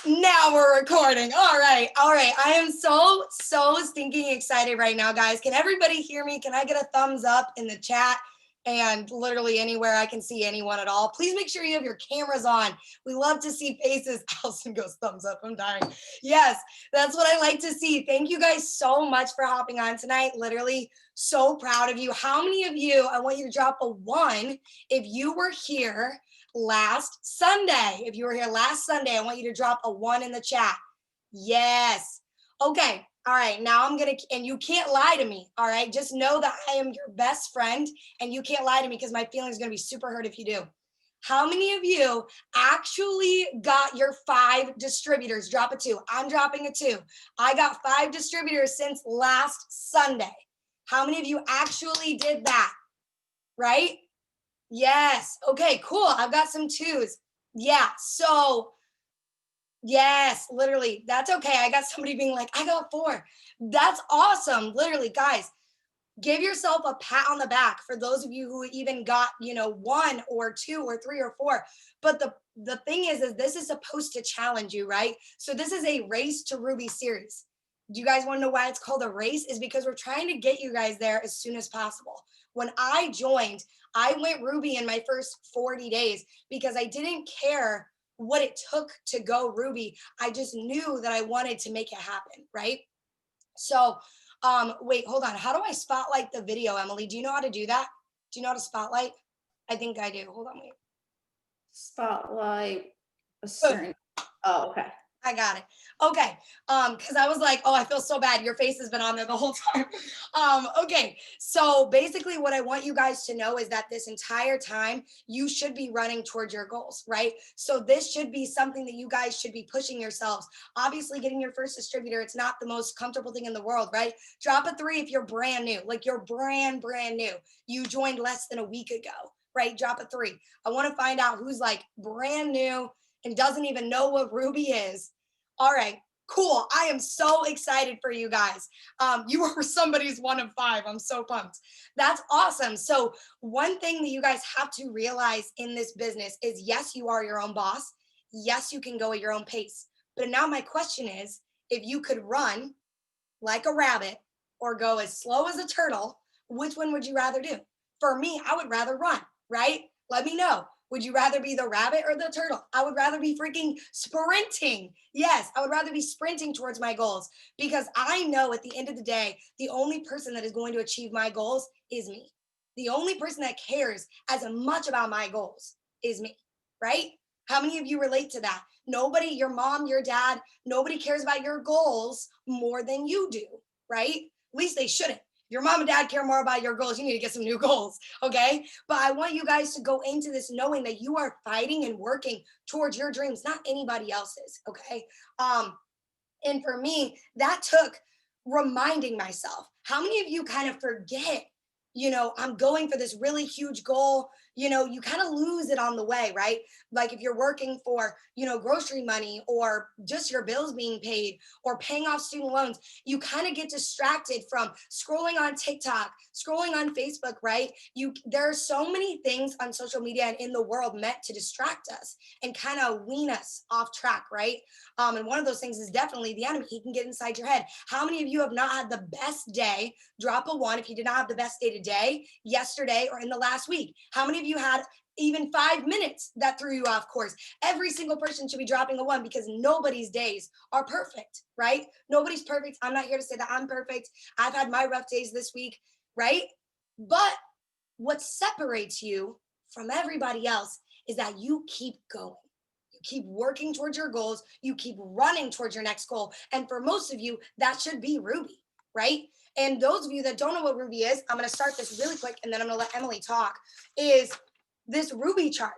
Now we're recording. All right. I am so stinking excited right now, guys. Can everybody hear me? Can I get a thumbs up in the chat? And literally anywhere I can see anyone at all. Please make sure you have your cameras on. We love to see faces. Allison goes thumbs up. I'm dying. Yes, that's what I like to see. Thank you guys so much for hopping on tonight. Literally so proud of you. How many of you, I want you to drop a 1 if you were here last Sunday. If you were here last Sunday, I want you to drop a 1 in the chat. Yes. Okay. All right. Now I'm going to, and you can't lie to me. All right. Just know that I am your best friend and you can't lie to me because my feelings are going to be super hurt if you do. How many of you actually got your 5 distributors? Drop a 2. I'm dropping a 2. I got 5 distributors since last Sunday. How many of you actually did that? Right? Yes. Okay, cool. I've got some 2s. Yeah. So yes, literally. That's okay. I got somebody being like, I got 4. That's awesome. Literally, guys, give yourself a pat on the back for those of you who even got, 1 or 2 or 3 or 4. But the thing is this is supposed to challenge you, right? So this is a Race to Ruby series. Do you guys want to know why it's called a race? Is because we're trying to get you guys there as soon as possible. When I joined, I went Ruby in my first 40 days because I didn't care what it took to go Ruby. I just knew that I wanted to make it happen, right? So, wait, hold on. How do I spotlight the video, Emily? Do you know how to do that? Do you know how to spotlight? I think I do. Hold on, wait. Spotlight a certain, oh, okay. I got it. Okay. Because I was like, oh, I feel so bad. Your face has been on there the whole time. Okay. So basically what I want you guys to know is that this entire time you should be running towards your goals, right? So this should be something that you guys should be pushing yourselves. Obviously getting your first distributor, it's not the most comfortable thing in the world, right? Drop a 3 if you're brand new, like you're brand new. You joined less than a week ago, right? Drop a 3. I want to find out who's like brand new and doesn't even know what Ruby is. All right, cool. I am so excited for you guys. You were somebody's 1 of 5. I'm so pumped. That's awesome. So one thing that you guys have to realize in this business is, yes, you are your own boss. Yes, you can go at your own pace. But now my question is, if you could run like a rabbit or go as slow as a turtle, which one would you rather do? For me, I would rather run, right? Let me know. Would you rather be the rabbit or the turtle? I would rather be freaking sprinting. Yes, I would rather be sprinting towards my goals because I know at the end of the day, the only person that is going to achieve my goals is me. The only person that cares as much about my goals is me, right? How many of you relate to that? Nobody, your mom, your dad, nobody cares about your goals more than you do, right? At least they shouldn't. Your mom and dad care more about your goals. You need to get some new goals, okay? But I want you guys to go into this knowing that you are fighting and working towards your dreams, not anybody else's, okay? And for me, that took reminding myself. How many of you kind of forget, I'm going for this really huge goal, you kind of lose it on the way, right? Like if you're working for, grocery money or just your bills being paid or paying off student loans, you kind of get distracted from scrolling on TikTok, scrolling on Facebook, right? There are so many things on social media and in the world meant to distract us and kind of wean us off track, right? And one of those things is definitely the enemy. He can get inside your head. How many of you have not had the best day? Drop a 1 if you did not have the best day today, yesterday, or in the last week. How many of you had even 5 minutes that threw you off course? Every single person should be dropping a 1 because nobody's days are perfect, right? Nobody's perfect. I'm not here to say that I'm perfect. I've had my rough days this week, right? But what separates you from everybody else is that you keep going. Keep working towards your goals. You keep running towards your next goal. And for most of you, that should be Ruby, right? And those of you that don't know what Ruby is, I'm going to start this really quick and then I'm going to let Emily talk, is this Ruby chart.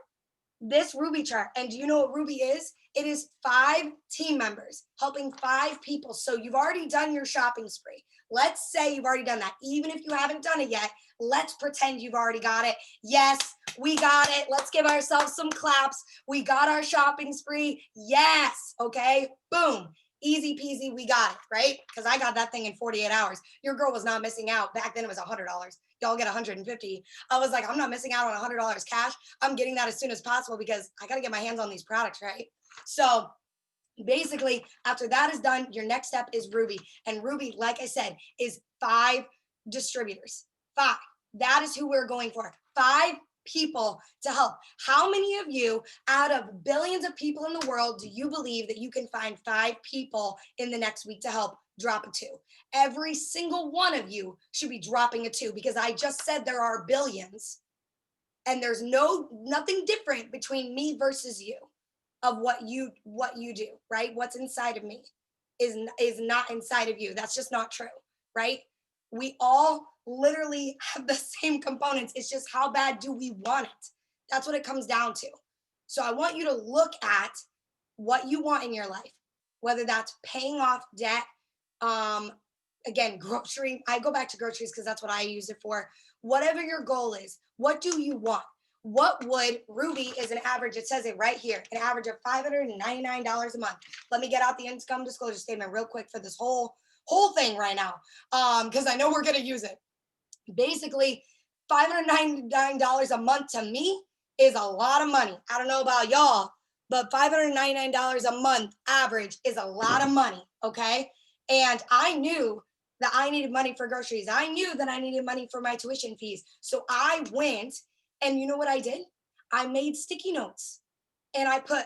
This Ruby chart. And do you know what Ruby is? It is 5 team members helping 5 people. So you've already done your shopping spree. Let's say you've already done that. Even if you haven't done it yet, let's pretend you've already got it. Yes, we got it. Let's give ourselves some claps. We got our shopping spree. Yes. Okay. Boom. Easy peasy. We got it. Right? Because I got that thing in 48 hours. Your girl was not missing out. Back then it was $100. Y'all get 150. I was like, I'm not missing out on $100 cash. I'm getting that as soon as possible because I got to get my hands on these products. Right? So Basically, after that is done, your next step is Ruby. And Ruby, like I said, is 5 distributors. 5. That is who we're going for. 5 people to help. How many of you out of billions of people in the world do you believe that you can find 5 people in the next week to help drop a 2? Every single one of you should be dropping a 2, because I just said there are billions, and there's nothing different between me versus you of what you do, right? What's inside of me is not inside of you. That's just not true, right? We all literally have the same components. It's just how bad do we want it? That's what it comes down to. So I want you to look at what you want in your life, whether that's paying off debt, again, grocery. I go back to groceries because that's what I use it for. Whatever your goal is, what do you want? What would Ruby is an average? It says it right here, an average of $599 a month. Let me get out the income disclosure statement real quick for this whole thing right now, because I know we're gonna use it. Basically, $599 a month to me is a lot of money. I don't know about y'all, but $599 a month average is a lot of money. Okay, and I knew that I needed money for groceries. I knew that I needed money for my tuition fees. So I went, and you know what I did? I made sticky notes and I put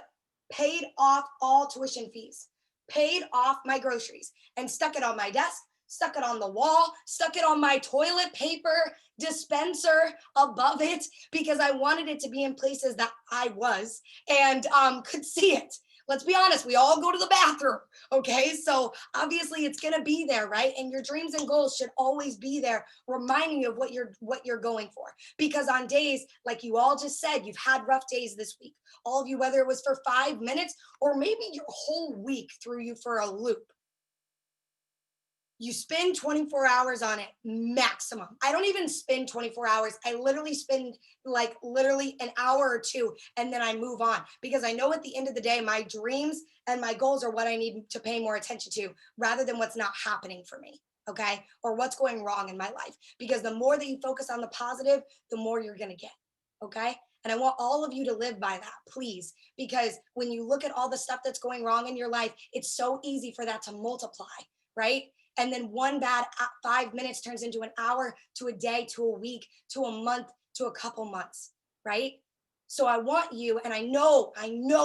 paid off all tuition fees, paid off my groceries, and stuck it on my desk, stuck it on the wall, stuck it on my toilet paper dispenser above it, because I wanted it to be in places that I was and could see it. Let's be honest, we all go to the bathroom, okay? So obviously it's gonna be there, right? And your dreams and goals should always be there, reminding you of what you're going for. Because on days, like you all just said, you've had rough days this week. All of you, whether it was for 5 minutes or maybe your whole week threw you for a loop. You spend 24 hours on it maximum. I don't even spend 24 hours. I literally spend like literally an hour or 2, and then I move on, because I know at the end of the day, my dreams and my goals are what I need to pay more attention to, rather than what's not happening for me, okay? Or what's going wrong in my life. Because the more that you focus on the positive, the more you're gonna get, okay? And I want all of you to live by that, please, because when you look at all the stuff that's going wrong in your life, it's so easy for that to multiply, right? And then one bad 5 minutes turns into an hour, to a day, to a week, to a month, to a couple months, right? So I want you, and I know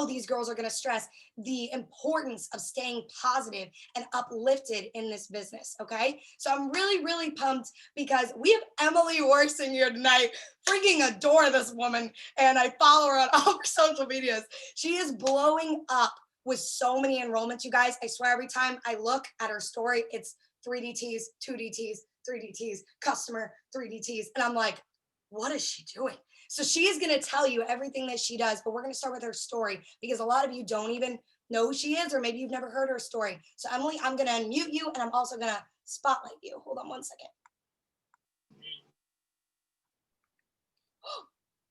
these girls are gonna stress the importance of staying positive and uplifted in this business, okay? So I'm really, really pumped, because we have Emily Worksing here tonight. Freaking adore this woman, and I follow her on all her social medias. She is blowing up with so many enrollments, you guys. I swear, every time I look at her story, it's 3DTs, 2DTs, 3DTs, customer, 3DTs. And I'm like, what is she doing? So she is going to tell you everything that she does, but we're going to start with her story, because a lot of you don't even know who she is, or maybe you've never heard her story. So Emily, I'm going to unmute you, and I'm also going to spotlight you. Hold on one second.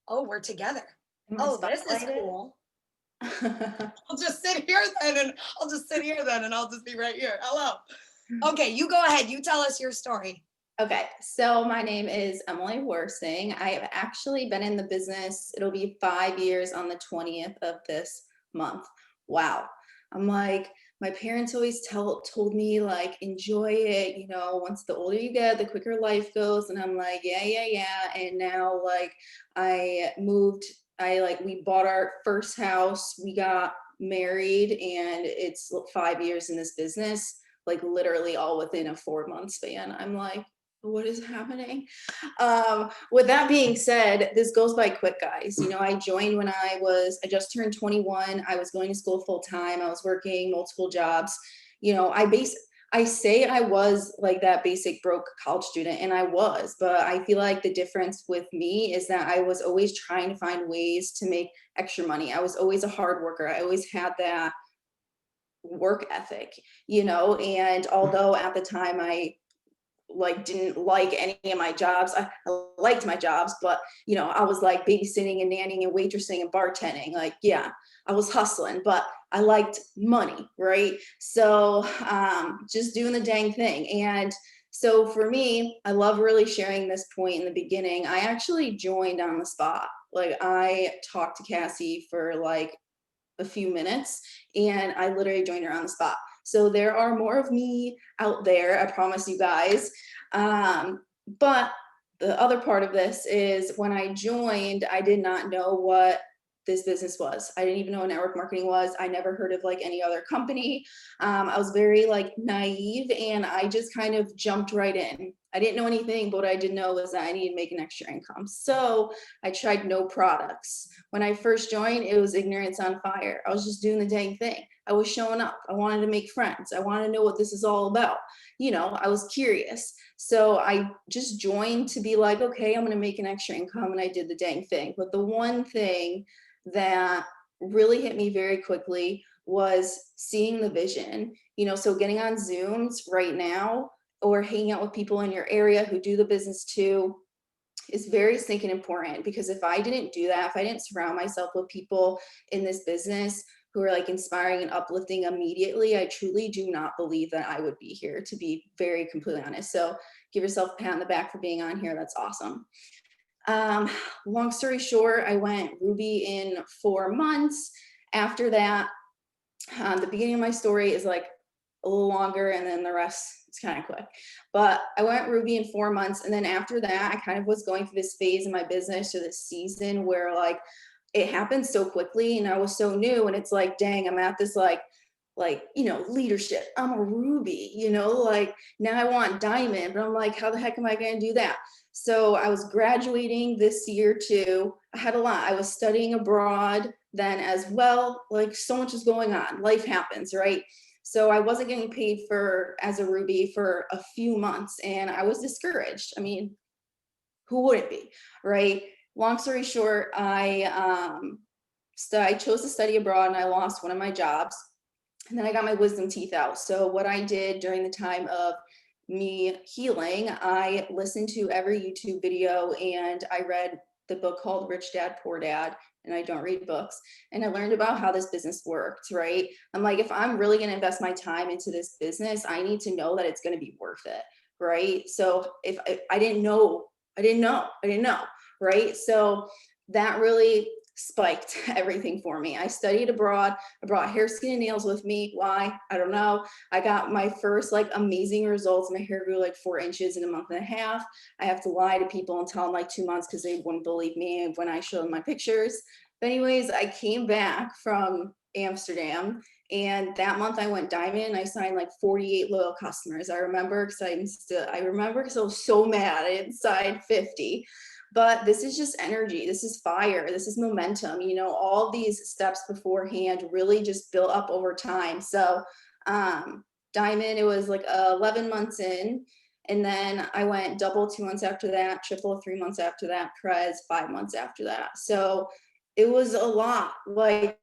Oh, we're together. Oh, this is cool. I'll just sit here then, and I'll just be right here. Hello. Okay, you go ahead. You tell us your story. Okay, so my name is Emily Worsing. I have actually been in the business, it'll be 5 years on the 20th of this month. Wow. I'm like, my parents always told me, like, enjoy it, you know, once the older you get, the quicker life goes. And I'm like, yeah. And now, like, we bought our first house, we got married, and it's 5 years in this business, like literally all within a 4-month span. I'm like, what is happening? With that being said, this goes by quick, guys. You know, I joined when I just turned 21. I was going to school full time. I was working multiple jobs. You know, I say I was like that basic broke college student, and I was, but I feel like the difference with me is that I was always trying to find ways to make extra money. I was always a hard worker. I always had that work ethic, you know, and although at the time I didn't like any of my jobs, I liked my jobs, but you know, I was like babysitting and nannying and waitressing and bartending. Like, yeah, I was hustling, but I liked money, right? So just doing the dang thing. And so for me, I love really sharing this point in the beginning. I actually joined on the spot. Like, I talked to Cassie for like a few minutes, and I literally joined her on the spot. So there are more of me out there, I promise you guys. But the other part of this is when I joined, I did not know what this business was. I didn't even know what network marketing was. I never heard of like any other company. I was very like naive, and I just kind of jumped right in. I didn't know anything, but what I did know was that I needed to make an extra income. So I tried no products. When I first joined, it was ignorance on fire. I was just doing the dang thing. I was showing up. I wanted to make friends. I wanted to know what this is all about. I was curious. So I just joined to be like, okay, I'm going to make an extra income. And I did the dang thing. But the one thing that really hit me very quickly was seeing the vision. So getting on Zooms right now or hanging out with people in your area who do the business too is very stinking important, because if I didn't do that, if I didn't surround myself with people in this business who are like inspiring and uplifting immediately, I truly do not believe that I would be here, to be very completely honest. So give yourself a pat on the back for being on here. That's awesome. Long story short, I went Ruby in 4 months. After that, the beginning of my story is like a little longer, and then the rest is kind of quick. But I went Ruby in 4 months, and then after that, I kind of was going through this phase in my business, or this season where like it happened so quickly, and I was so new, and it's like, dang, I'm at this like leadership. I'm a Ruby, like now I want Diamond, but I'm like, how the heck am I going to do that? So I was graduating this year too. I had a lot. I was studying abroad then as well. Like so much is going on. Life happens, right? So I wasn't getting paid as a Ruby for a few months, and I was discouraged. I mean, who wouldn't be, right? Long story short, I chose to study abroad, and I lost one of my jobs. And then I got my wisdom teeth out. So what I did during the time of me healing, I listened to every YouTube video, and I read the book called Rich Dad, Poor Dad, and I don't read books. And I learned about how this business worked, right? I'm like, if I'm really going to invest my time into this business, I need to know that it's going to be worth it, right? So if I didn't know, right? So that really spiked everything for me. I studied abroad. I brought hair, skin, and nails with me. Why? I don't know. I got my first like amazing results. My hair grew like 4 inches in a month and a half. I have to lie to people and tell them like 2 months because they wouldn't believe me when I showed them my pictures. But anyways, I came back from Amsterdam, and that month I went diamond. I signed like 48 loyal customers. I remember because I was so mad I didn't sign 50. But this is just energy. This is fire. This is momentum. All these steps beforehand really just built up over time. So diamond, it was like 11 months in. And then I went double 2 months after that, triple 3 months after that, 𝒂𝒆 5 months after that. So it was a lot. Like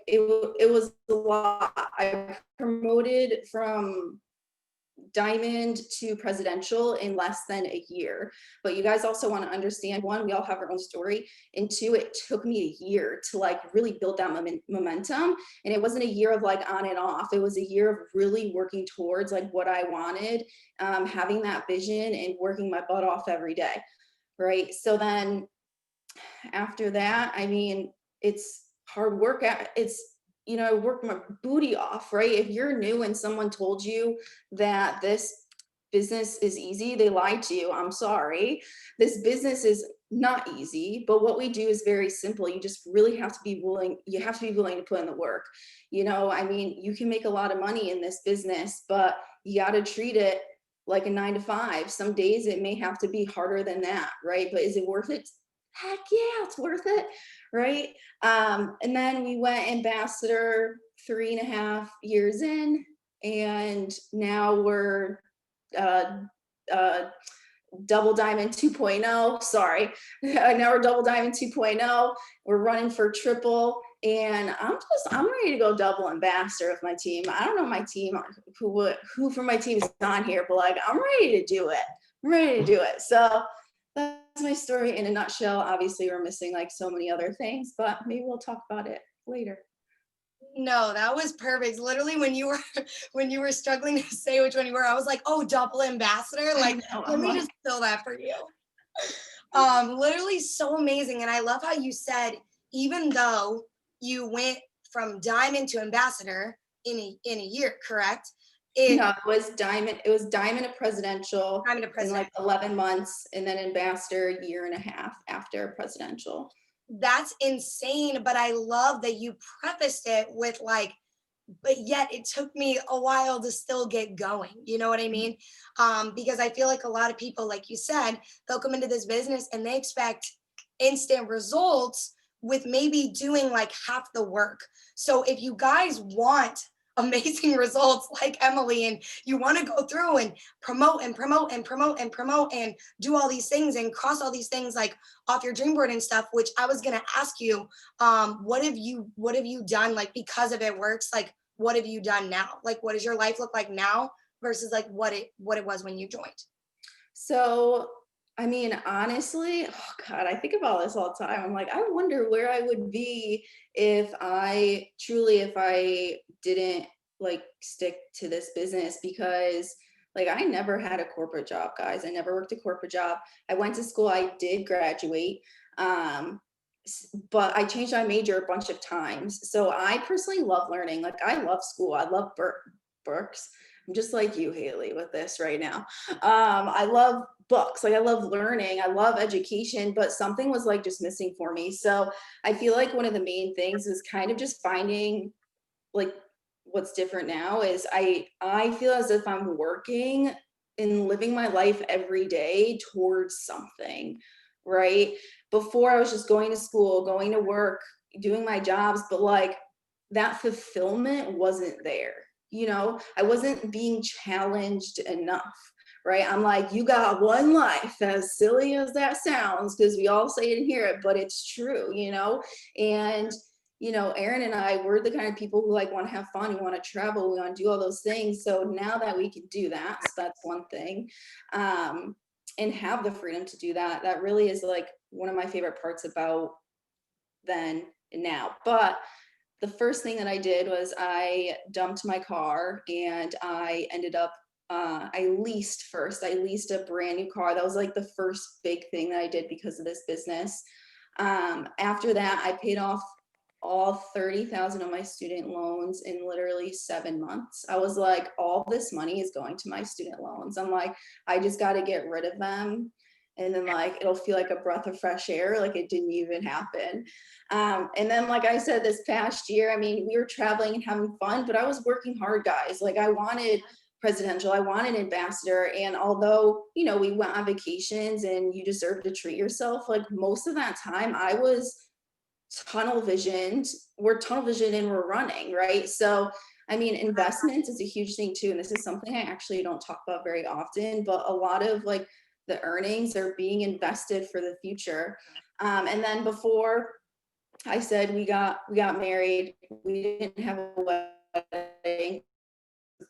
it was a lot. I promoted from diamond to presidential in less than a year. But you guys also want to understand, one, we all have our own story, and two, it took me a year to like really build that momentum. And it wasn't a year of like on and off. It was a year of really working towards like what I wanted, having that vision and working my butt off every day, right? So then after that, I mean, it's hard work. I worked my booty off, right? If you're new and someone told you that this business is easy, they lied to you. I'm sorry. This business is not easy, but what we do is very simple. You just really have to be willing. You have to be willing to put in the work. I mean, you can make a lot of money in this business, but you got to treat it like a 9 to 5. Some days it may have to be harder than that, right? But is it worth it? Heck yeah, it's worth it, right? And then we went ambassador 3.5 years in, and now we're double diamond 2.0. Sorry, now we're double diamond 2.0. We're running for triple, and I'm ready to go double ambassador with my team. I don't know my team who from my team is on here, but like I'm ready to do it. I'm ready to do it. So that's my story in a nutshell. Obviously, we're missing like so many other things, but maybe we'll talk about it later. No, that was perfect. Literally, when you were struggling to say which one you were, I was like, oh, double ambassador. Like, let me just fill that for you. Literally so amazing. And I love how you said, even though you went from diamond to ambassador in a year, correct? No, it was diamond to presidential Diamond to in like president. 11 months, and then ambassador a year and a half after presidential. That's insane. But I love that you prefaced it with like, but yet it took me a while to still get going. You know what I mean? Because I feel like a lot of people, like you said, they'll come into this business and they expect instant results with maybe doing like half the work. So if you guys want amazing results like Emily, and you want to go through and promote and promote and promote and promote and do all these things and cross all these things like off your dream board and stuff, which I was going to ask you, what have you done like because of it works, like what have you done now, like what does your life look like now versus like what it was when you joined? So, I mean, honestly, oh God, I think about this all the time. I'm like, I wonder where I would be if if I didn't like stick to this business, because like I never had a corporate job, guys. I never worked a corporate job. I went to school, I did graduate. But I changed my major a bunch of times. So I personally love learning. Like I love school. I love books. I'm just like you, Haley, with this right now. I love books. Like I love learning. I love education, but something was like just missing for me. So I feel like one of the main things is kind of just finding like what's different now is I feel as if I'm working and living my life every day towards something, right? Before I was just going to school, going to work, doing my jobs, but like that fulfillment wasn't there. You know, I wasn't being challenged enough, right? I'm like, you got one life, as silly as that sounds, because we all say it and hear it, but it's true, you know? And you know, Aaron and I, we're the kind of people who like want to have fun, we want to travel, we want to do all those things. So now that we can do that, so that's one thing, and have the freedom to do that, that really is like one of my favorite parts about then and now. But the first thing that I did was I dumped my car and I ended up I leased a brand new car. That was like the first big thing that I did because of this business. After that, I paid off all 30,000 of my student loans in literally 7 months. I was like, all this money is going to my student loans. I'm like, I just got to get rid of them. And then like, it'll feel like a breath of fresh air. Like it didn't even happen. And then, like I said, this past year, I mean, we were traveling and having fun, but I was working hard, guys. Like I wanted presidential, I wanted ambassador. And although, you know, we went on vacations and you deserve to treat yourself, like most of that time I was tunnel visioned. We're tunnel visioned and we're running, right? So, I mean, investment is a huge thing too. And this is something I actually don't talk about very often, but a lot of like the earnings are being invested for the future. And then before I said we got married, we didn't have a wedding,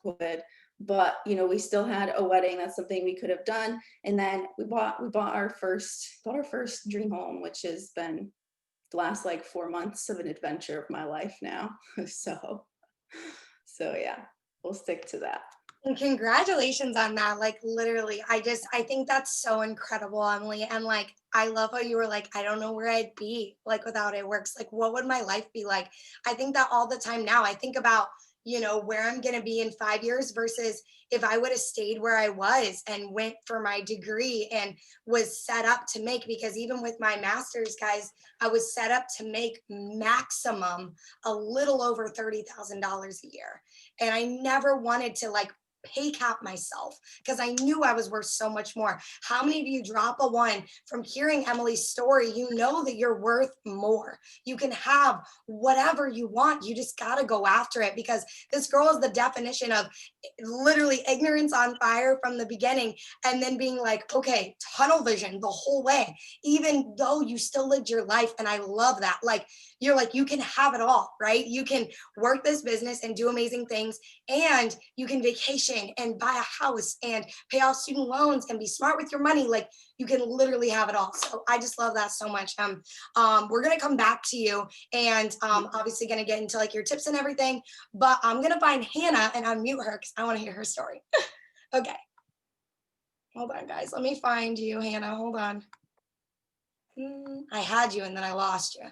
COVID, but you know, we still had a wedding. That's something we could have done. And then we bought our first dream home, which has been the last like 4 months of an adventure of my life now. So yeah, we'll stick to that. And congratulations on that. Like literally, I think that's so incredible, Emily. And like, I love how you were like, I don't know where I'd be like without it works. Like, what would my life be like? I think that all the time now. I think about, you know, where I'm going to be in 5 years versus if I would have stayed where I was and went for my degree and was set up to make, because even with my master's, guys, I was set up to make maximum a little over $30,000 a year. And I never wanted to like pay cap myself because I knew I was worth so much more. How many of you drop a one from hearing Emily's story? You know that you're worth more. You can have whatever you want. You just got to go after it, because this girl is the definition of literally ignorance on fire from the beginning, and then being like, okay, tunnel vision the whole way, even though you still lived your life. And I love that. Like, you're like, you can have it all, right? You can work this business and do amazing things, and you can vacation and buy a house and pay off student loans and be smart with your money. Like, you can literally have it all. So I just love that so much. We're gonna come back to you, and obviously gonna get into like your tips and everything, but I'm gonna find Hannah and unmute her because I want to hear her story. Okay, hold on, guys. Let me find you, Hannah. Hold on. I had you and then I lost you.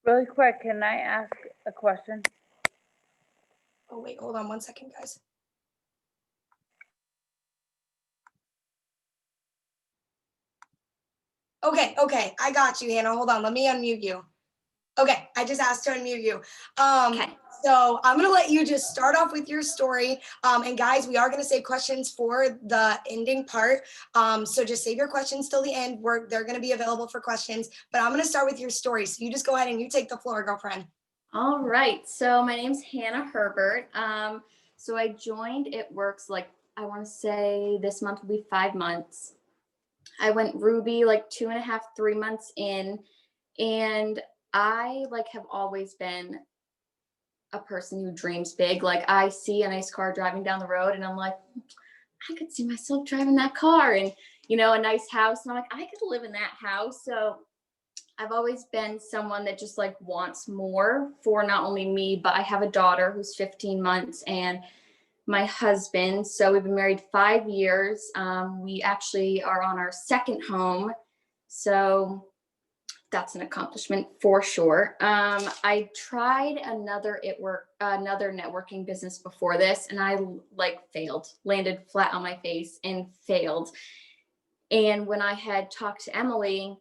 Really quick, can I ask a question. Oh, wait, hold on 1 second, guys. Okay, I got you, Hannah. Hold on, let me unmute you. Okay, I just asked to unmute you. Okay. So I'm gonna let you just start off with your story. And guys, we are gonna save questions for the ending part. So just save your questions till the end. They're gonna be available for questions, but I'm gonna start with your story. So you just go ahead and you take the floor, girlfriend. All right. So my name's Hannah Herbert. So I joined 𝑹𝒂𝒄𝒆 like I want to say this month will be 5 months. I went Ruby like 2.5, 3 months in, and I like have always been a person who dreams big. Like I see a nice car driving down the road and I'm like, I could see myself driving that car, and a nice house. And I'm like, I could live in that house. So I've always been someone that just like wants more for not only me, but I have a daughter who's 15 months and my husband. So we've been married 5 years. We actually are on our second home. So that's an accomplishment for sure. I tried another networking business before this, and I like failed, landed flat on my face and failed. And when I had talked to Emily,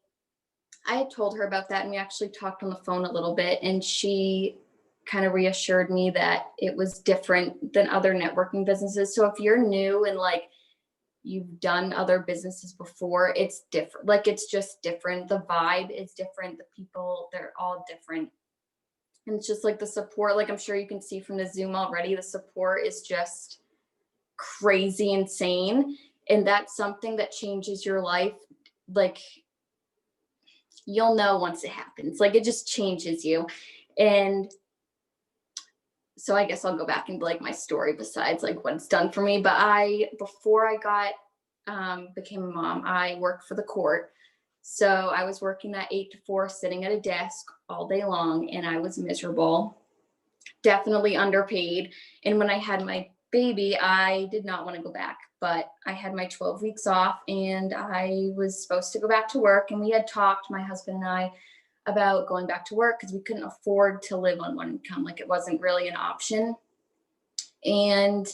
I had told her about that, and we actually talked on the phone a little bit, and she kind of reassured me that it was different than other networking businesses. So if you're new and like you've done other businesses before, it's different. Like it's just different. The vibe is different. The people, they're all different. And it's just like the support, like I'm sure you can see from the Zoom already, the support is just crazy insane. And that's something that changes your life. Like you'll know once it happens, like it just changes you. And so I guess I'll go back and like my story besides like what it's done for me. But before I became a mom, I worked for the court. So I was working that 8 to 4, sitting at a desk all day long, and I was miserable, definitely underpaid. And when I had my baby, I did not want to go back, but I had my 12 weeks off and I was supposed to go back to work. And we had talked, my husband and I, about going back to work because we couldn't afford to live on one income. Like it wasn't really an option. And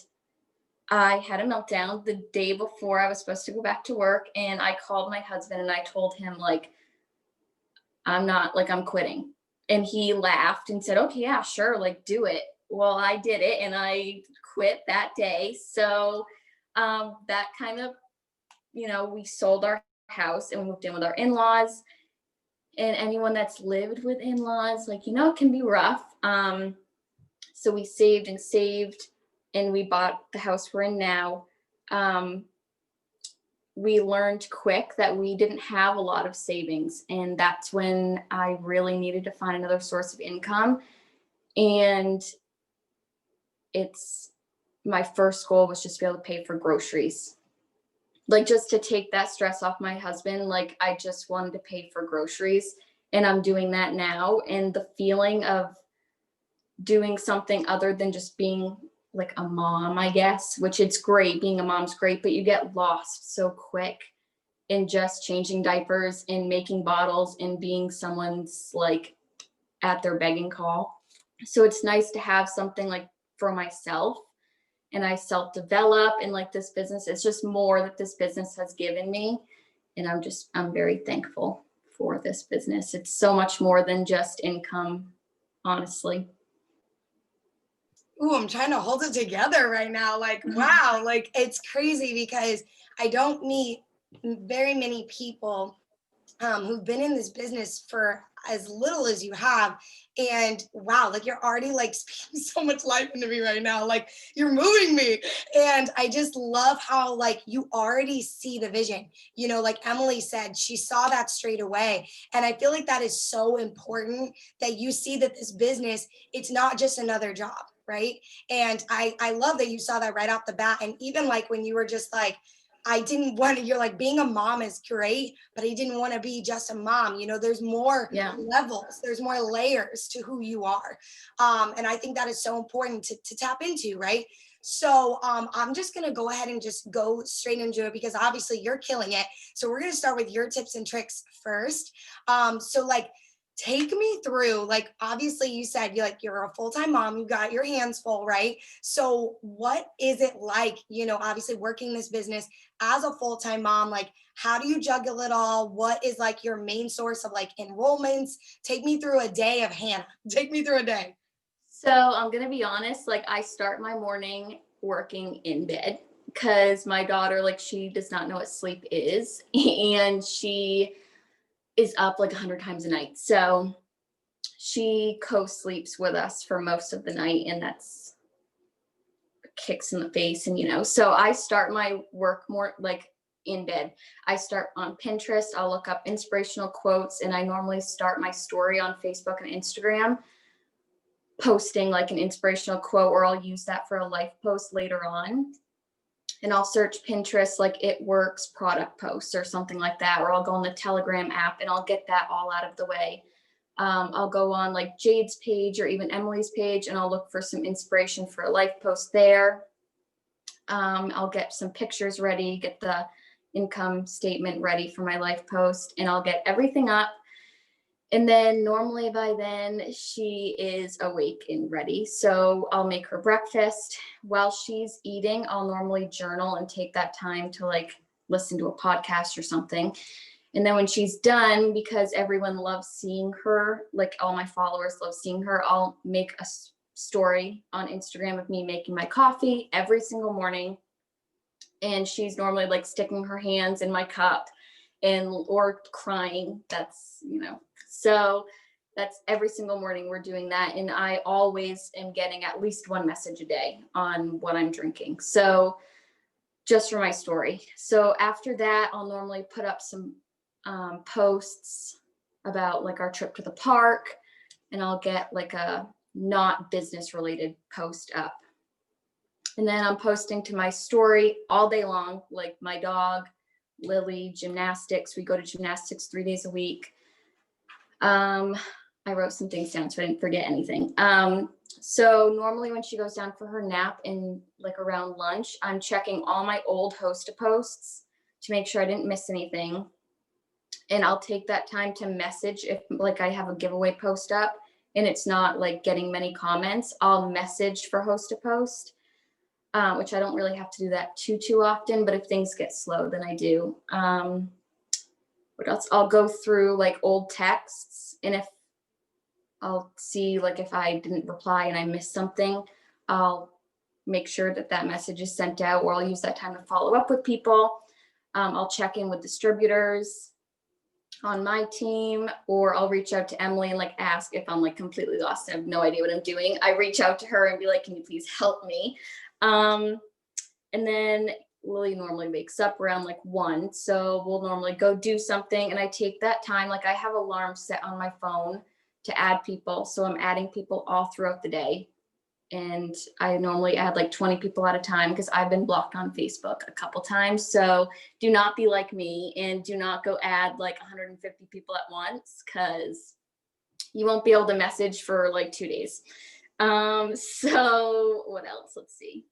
I had a meltdown the day before I was supposed to go back to work. And I called my husband and I told him like, I'm quitting. And he laughed and said, okay, yeah, sure. Like do it. Well, I did it and I quit that day. So that kind of, we sold our house and we moved in with our in-laws. And anyone that's lived with in-laws, like, it can be rough. So we saved and we bought the house we're in now. We learned quick that we didn't have a lot of savings. And that's when I really needed to find another source of income. And my first goal was just to be able to pay for groceries. Like just to take that stress off my husband, like I just wanted to pay for groceries, and I'm doing that now. And the feeling of doing something other than just being like a mom, I guess, which it's great, being a mom's great, but you get lost so quick in just changing diapers and making bottles and being someone's like at their begging call. So it's nice to have something like for myself. And I self-develop, and like this business, it's just more that this business has given me. And I'm very thankful for this business. It's so much more than just income, honestly. Ooh, I'm trying to hold it together right now. Like, wow, like it's crazy because I don't meet very many people who've been in this business for as little as you have. And wow, like you're already like speaking so much life into me right now. Like you're moving me. And I just love how like you already see the vision. Like Emily said, she saw that straight away. And I feel like that is so important that you see that this business, it's not just another job, right? And I love that you saw that right off the bat. And even like when you were just like, I didn't want to, you're like, being a mom is great, but I didn't want to be just a mom. There's more levels, there's more layers to who you are. And I think that is so important to tap into, right? So I'm just going to go ahead and just go straight into it because obviously you're killing it. So we're going to start with your tips and tricks first. So like, take me through, like, obviously you said you're a full-time mom, you got your hands full, right? So what is it like, obviously working this business as a full-time mom? Like, how do you juggle it all? What is like your main source of like enrollments? Take me through a day of Hannah. Take me through a day. So I'm gonna be honest, like I start my morning working in bed because my daughter, like, she does not know what sleep is, and she is up like 100 times a night. So she co-sleeps with us for most of the night, and that's kicks in the face. And so I start my work more like in bed. I start on Pinterest. I'll look up inspirational quotes, and I normally start my story on Facebook and Instagram posting like an inspirational quote, or I'll use that for a life post later on. And I'll search Pinterest like it works product posts or something like that, or I'll go on the Telegram app and I'll get that all out of the way. I'll go on like Jade's page or even Emily's page, and I'll look for some inspiration for a life post there. I'll get some pictures ready, get the income statement ready for my life post, and I'll get everything up. And then normally by then she is awake and ready. So I'll make her breakfast. While she's eating, I'll normally journal and take that time to like listen to a podcast or something. And then when she's done, because everyone loves seeing her, like all my followers love seeing her, I'll make a story on Instagram of me making my coffee every single morning. And she's normally like sticking her hands in my cup or crying. So that's every single morning we're doing that. And I always am getting at least one message a day on what I'm drinking. So just for my story. So after that, I'll normally put up some posts about like our trip to the park, and I'll get like a not business related post up. And then I'm posting to my story all day long, like my dog, Lily, gymnastics. We go to gymnastics 3 days a week. I wrote some things down so I didn't forget anything. So normally when she goes down for her nap and like around lunch, I'm checking all my old Hosta posts to make sure I didn't miss anything. And I'll take that time to message if like I have a giveaway post up and it's not like getting many comments, I'll message for Hosta post, which I don't really have to do that too often, but if things get slow, then I do. What else? I'll go through like old texts, and if I'll see like if I didn't reply and I missed something, I'll make sure that message is sent out, or I'll use that time to follow up with people. I'll check in with distributors on my team, or I'll reach out to Emily and like ask if I'm like completely lost and I have no idea what I'm doing. I reach out to her and be like, can you please help me? And then Lily normally wakes up around like 1. So we'll normally go do something. And I take that time, like I have alarms set on my phone to add people. So I'm adding people all throughout the day. And I normally add like 20 people at a time because I've been blocked on Facebook a couple times. So do not be like me and do not go add like 150 people at once, because you won't be able to message for like 2 days. So what else? Let's see.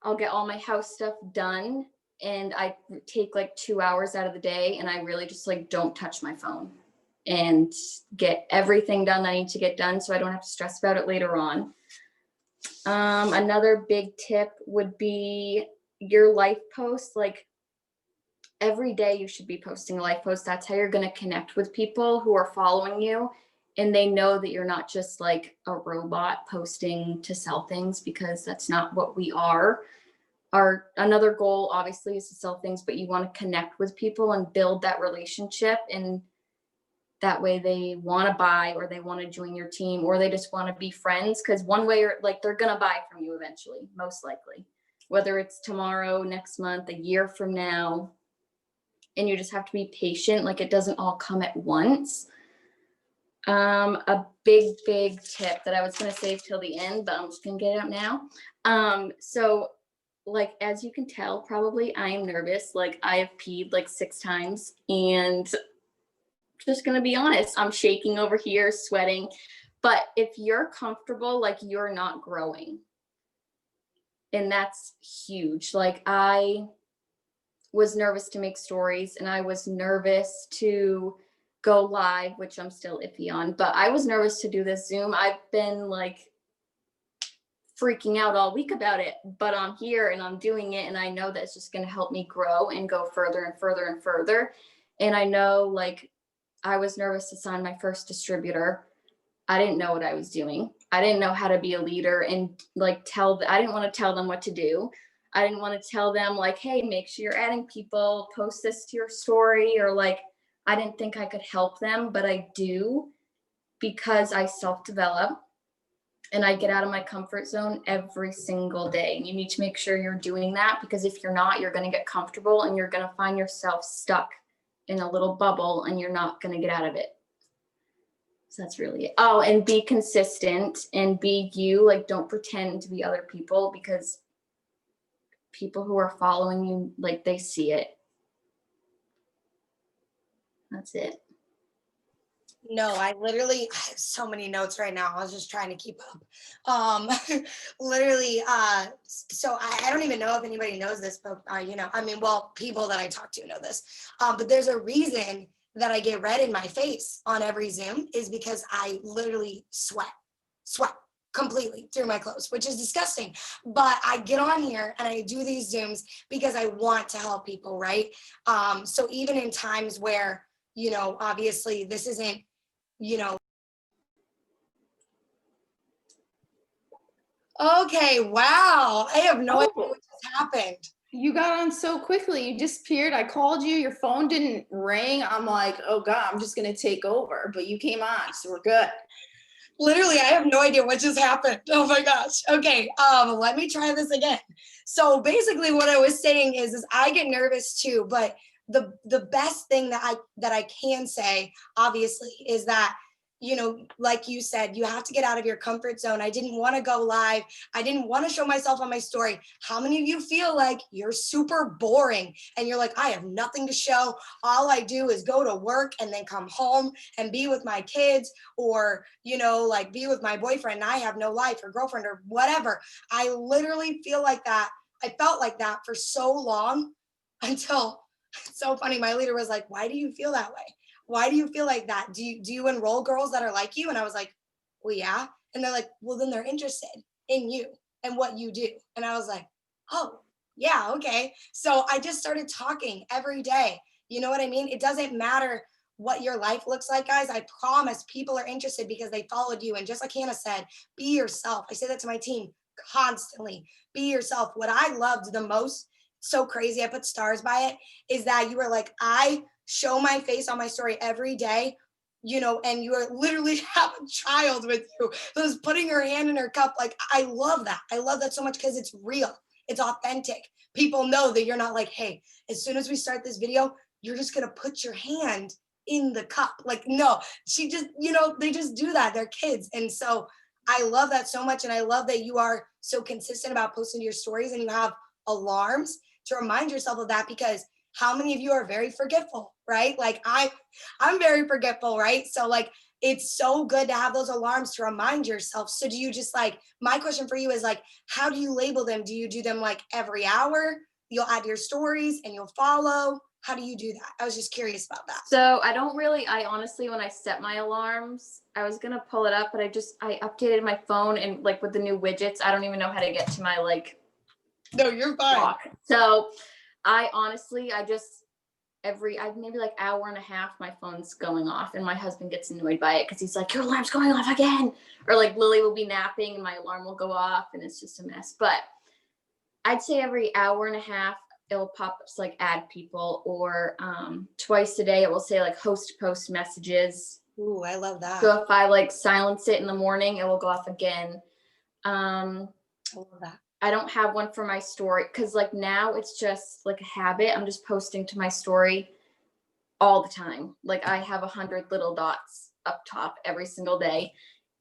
I'll get all my house stuff done, and I take like 2 hours out of the day, and I really just like don't touch my phone and get everything done I need to get done so I don't have to stress about it later on. Another big tip would be your life post. Like every day you should be posting a life post. That's how you're going to connect with people who are following you, and they know that you're not just like a robot posting to sell things, because that's not what we are. Another goal obviously is to sell things, but you want to connect with people and build that relationship, and that way they want to buy, or they want to join your team, or they just want to be friends, because one way or like they're going to buy from you eventually, most likely, whether it's tomorrow, next month, a year from now. And you just have to be patient. Like it doesn't all come at once. A big tip that I was going to save till the end, but I'm just going to get it out now. So like, as you can tell, probably I am nervous. Like I have peed like 6 times, and just going to be honest, I'm shaking over here, sweating. But if you're comfortable, like you're not growing. And that's huge. Like I was nervous to make stories, and I was nervous to go live, which I'm still iffy on, but I was nervous to do this Zoom. I've been like freaking out all week about it, but I'm here and I'm doing it. And I know that it's just going to help me grow and go further and further and further. And I know, like, I was nervous to sign my first distributor. I didn't know what I was doing. I didn't know how to be a leader and like I didn't want to tell them what to do. I didn't want to tell them like, hey, make sure you're adding people, post this to your story, or like, I didn't think I could help them, but I do, because I self-develop and I get out of my comfort zone every single day. And you need to make sure you're doing that, because if you're not, you're going to get comfortable and you're going to find yourself stuck in a little bubble and you're not going to get out of it. So that's really it. Oh, and be consistent and be you. Like, don't pretend to be other people, because people who are following you, like, they see it. That's it. No, I have so many notes right now. I was just trying to keep up. Literally, so I don't even know if anybody knows this, but well, people that I talk to know this. But there's a reason that I get red in my face on every Zoom, is because I literally sweat completely through my clothes, which is disgusting. But I get on here and I do these Zooms because I want to help people, right? So even in times where, obviously this isn't, okay, wow. I have no idea what just happened. You got on so quickly. You disappeared. I called you. Your phone didn't ring. I'm like, oh God, I'm just going to take over. But you came on, so we're good. Literally, I have no idea what just happened. Oh my gosh. Okay, let me try this again. So basically what I was saying is I get nervous too, but the best thing that I can say, obviously, is that, like you said, you have to get out of your comfort zone. I didn't want to go live. I didn't want to show myself on my story. How many of you feel like you're super boring and you're like, I have nothing to show. All I do is go to work and then come home and be with my kids, or, like be with my boyfriend, and I have no life, or girlfriend, or whatever. I literally feel like that. I felt like that for so long, until, it's so funny, my leader was like, why do you feel that way? Why do you feel like that? Do you enroll girls that are like you? And I was like, well, yeah. And they're like, well, then they're interested in you and what you do. And I was like, oh, yeah, okay. So I just started talking every day. You know what I mean? It doesn't matter what your life looks like, guys. I promise people are interested because they followed you. And just like Hannah said, be yourself. I say that to my team constantly. Be yourself. What I loved the most, so crazy, I put stars by it, is that you were like, I show my face on my story every day, and you are literally have a child with you who's putting her hand in her cup. Like, I love that. I love that so much, because it's real. It's authentic. People know that you're not like, hey, as soon as we start this video, you're just going to put your hand in the cup. Like, no, she just, they just do that. They're kids. And so I love that so much. And I love that you are so consistent about posting your stories, and you have alarms to remind yourself of that, because how many of you are very forgetful, right? Like I'm very forgetful, right? So like, it's so good to have those alarms to remind yourself. So do you just like, my question for you is like, how do you label them? Do you do them like every hour? You'll add your stories and you'll follow? How do you do that? I was just curious about that. So I honestly, when I set my alarms, I was going to pull it up, but I updated my phone, and like with the new widgets, I don't even know how to get to my like. No, you're fine. Block. So I honestly, maybe like hour and a half, my phone's going off, and my husband gets annoyed by it because he's like, your alarm's going off again. Or like Lily will be napping and my alarm will go off, and it's just a mess. But I'd say every hour and a half, it'll pop up to like add people, or twice a day, it will say like host post messages. Ooh, I love that. So if I like silence it in the morning, it will go off again. I love that. I don't have one for my story, because like now it's just like a habit. I'm just posting to my story all the time. Like I have 100 little dots up top every single day.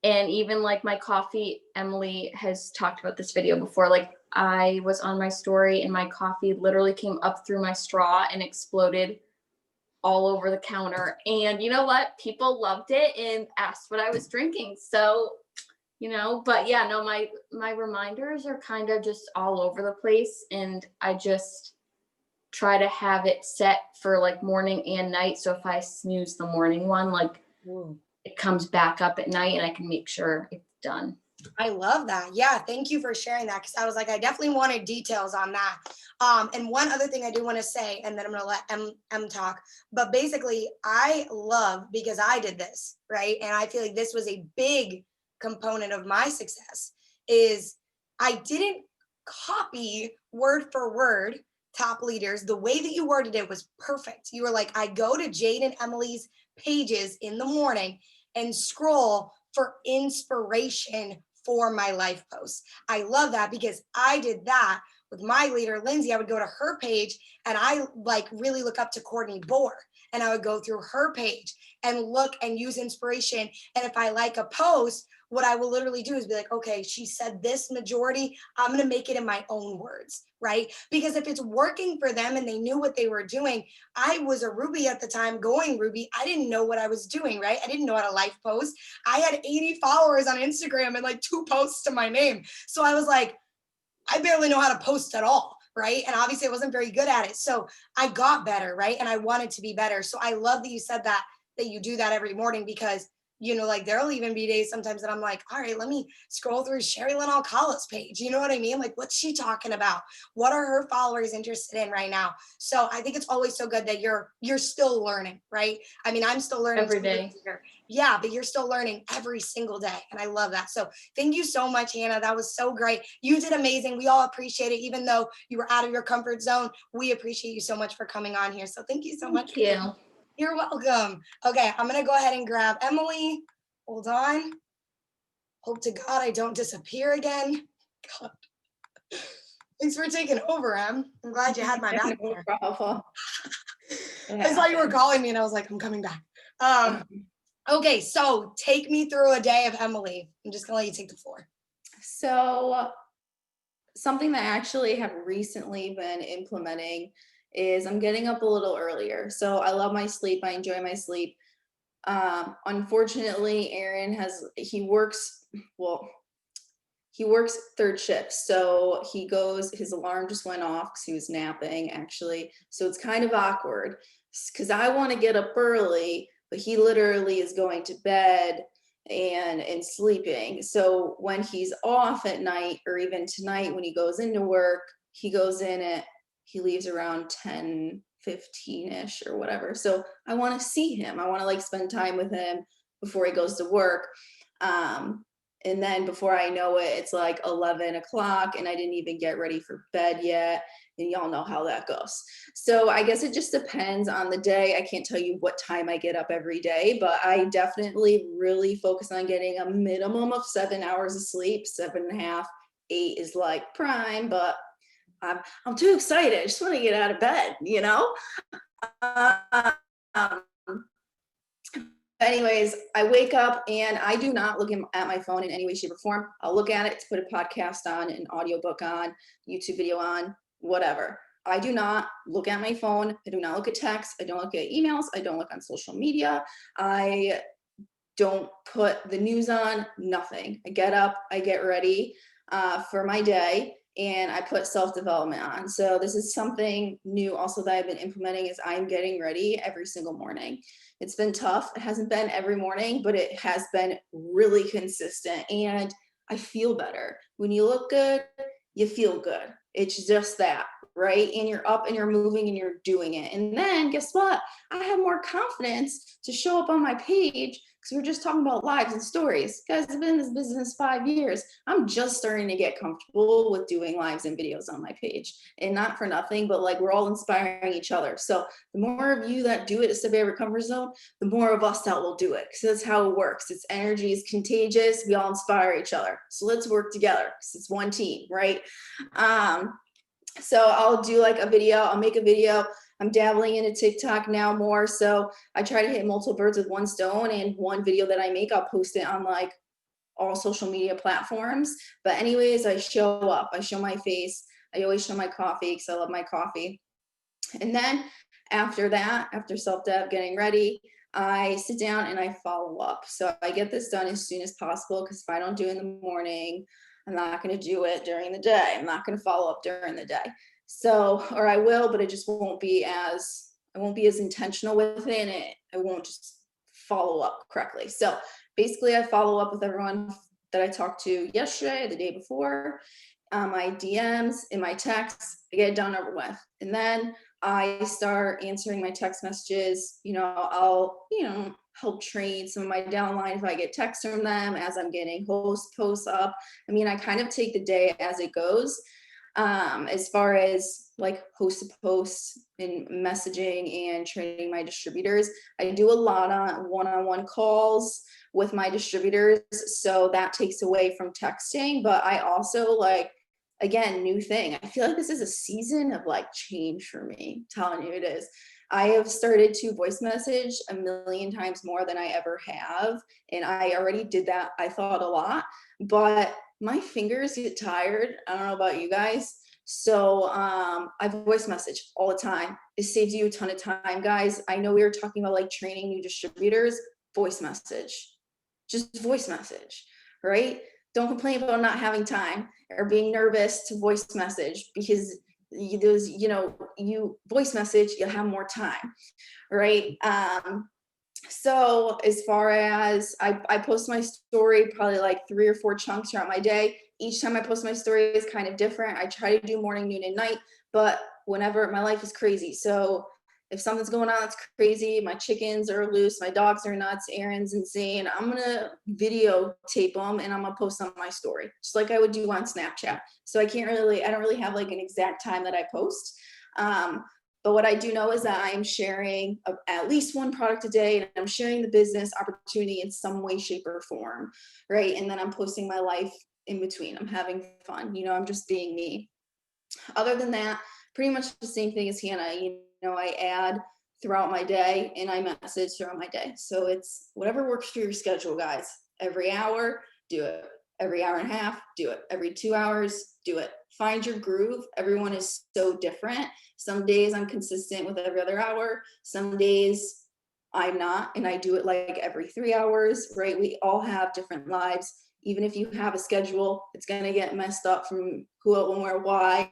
And even like my coffee, Emily has talked about this video before. Like I was on my story and my coffee literally came up through my straw and exploded all over the counter. And you know what? People loved it and asked what I was drinking. So but yeah, no, my reminders are kind of just all over the place, and I just try to have it set for like morning and night. So if I snooze the morning one, like it comes back up at night and I can make sure it's done. I love that. Yeah, thank you for sharing that, because I was like, I definitely wanted details on that. And one other thing I do want to say, and then I'm going to let M talk, but basically I love, because I did this, right? And I feel like this was a big component of my success, is I didn't copy word for word top leaders. The way that you worded it was perfect. You were like, I go to Jade and Emily's pages in the morning and scroll for inspiration for my life posts. I love that, because I did that with my leader, Lindsay. I would go to her page and I like really look up to Courtney Bohr, and I would go through her page and look and use inspiration. And if I like a post, what I will literally do is be like, okay, she said this majority, I'm going to make it in my own words, right? Because if it's working for them and they knew what they were doing, I was a Ruby at the time going Ruby. I didn't know what I was doing, right? I didn't know how to life post. I had 80 followers on Instagram and like 2 posts to my name. So I was like, I barely know how to post at all, right? And obviously I wasn't very good at it. So I got better, right? And I wanted to be better. So I love that you said that you do that every morning, because you know, like there'll even be days sometimes that I'm like, all right, let me scroll through Sherry Lynn Alcala's page. You know what I mean? Like, what's she talking about? What are her followers interested in right now? So I think it's always so good that you're still learning, right? I mean, I'm still learning Every day. Yeah, but you're still learning every single day. And I love that. So thank you so much, Hannah. That was so great. You did amazing. We all appreciate it. Even though you were out of your comfort zone, we appreciate you so much for coming on here. So thank you so much. Thank you. You're welcome. Okay, I'm gonna go ahead and grab Emily. Hold on. Hope to God I don't disappear again. God. Thanks for taking over, Em. I'm glad you had my back. No problem. I saw you were calling me and I was like, I'm coming back. Okay, so take me through a day of Emily. I'm just gonna let you take the floor. So something that I actually have recently been implementing is I'm getting up a little earlier. So I love my sleep. I enjoy my sleep. Unfortunately, Aaron he works 3rd shift. So his alarm just went off because he was napping actually. So it's kind of awkward because I want to get up early, but he literally is going to bed and sleeping. So when he's off at night, or even tonight when he goes into work, he leaves around 10:15ish or whatever. So I want to see him. I want to like spend time with him before he goes to work. And then before I know it, it's like 11 o'clock and I didn't even get ready for bed yet. And y'all know how that goes. So I guess it just depends on the day. I can't tell you what time I get up every day, but I definitely really focus on getting a minimum of 7 hours of sleep. 7.5, 8 is like prime, but I'm too excited. I just want to get out of bed, you know? Anyways, I wake up and I do not look at my phone in any way, shape, or form. I'll look at it to put a podcast on, an audiobook on, YouTube video on, whatever. I do not look at my phone. I do not look at texts. I don't look at emails. I don't look on social media. I don't put the news on, nothing. I get up, I get ready for my day, and I put self-development on. So this is something new also that I've been implementing, is I'm getting ready every single morning. It's been tough. It hasn't been every morning, but it has been really consistent, and I feel better. When you look good, you feel good. It's just that, right? And you're up and you're moving and you're doing it. And then guess what? I have more confidence to show up on my page, because we're just talking about lives and stories. Guys, I've been in this business 5 years. I'm just starting to get comfortable with doing lives and videos on my page. And not for nothing, but like we're all inspiring each other. So the more of you that do it to step out of your comfort zone, the more of us that will do it. Because that's how it works. It's energy is contagious. We all inspire each other. So let's work together, because it's one team, right? So I'll do like a video. I'll make a video. I'm dabbling into TikTok now more. So I try to hit multiple birds with one stone, and one video that I make, I'll post it on like all social media platforms. But anyways, I show up, I show my face. I always show my coffee because I love my coffee. And then after that, after self-dev, getting ready, I sit down and I follow up. So I get this done as soon as possible, because if I don't do it in the morning, I'm not going to do it during the day. I'm not going to follow up during the day. So, or I will, but it just won't be as, I won't be as intentional with it, and I won't just follow up correctly. So basically I follow up with everyone that I talked to yesterday, the day before, my DMs, in my texts, I get it done over with. And then I start answering my text messages. I'll, help train some of my downline if I get texts from them as I'm getting posts up. I mean, I kind of take the day as it goes. As far as like post to post and messaging and training my distributors, I do a lot on one-on-one calls with my distributors. So that takes away from texting, but I also like, again, new thing. I feel like this is a season of like change for me. I'm telling you it is. I have started to voice message a million times more than I ever have. And I already did that, I thought, a lot, but my fingers get tired. I don't know about you guys. So I voice message all the time. It saves you a ton of time, guys. I know we were talking about like training new distributors. Voice message. Just voice message, right? Don't complain about not having time or being nervous to voice message, because you voice message, you'll have more time, right? So as far as I post my story probably like 3 or 4 chunks throughout my day. Each time I post my story is kind of different. I try to do morning, noon, and night, but whenever, my life is crazy. So if something's going on that's crazy, my chickens are loose, my dogs are nuts, Aaron's insane, I'm gonna videotape them and I'm gonna post on my story, just like I would do on Snapchat. So I don't really have like an exact time that I post. But what I do know is that I am sharing at least one product a day, and I'm sharing the business opportunity in some way, shape, or form, right? And then I'm posting my life in between. I'm having fun, I'm just being me. Other than that, pretty much the same thing as Hannah. I add throughout my day and I message throughout my day. So it's whatever works for your schedule, guys. Every hour, do it. Every hour and a half, do it. Every 2 hours, do it. Find your groove. Everyone is so different. Some days I'm consistent with every other hour. Some days I'm not, and I do it like every 3 hours, right? We all have different lives. Even if you have a schedule, it's going to get messed up from who, when, where, why.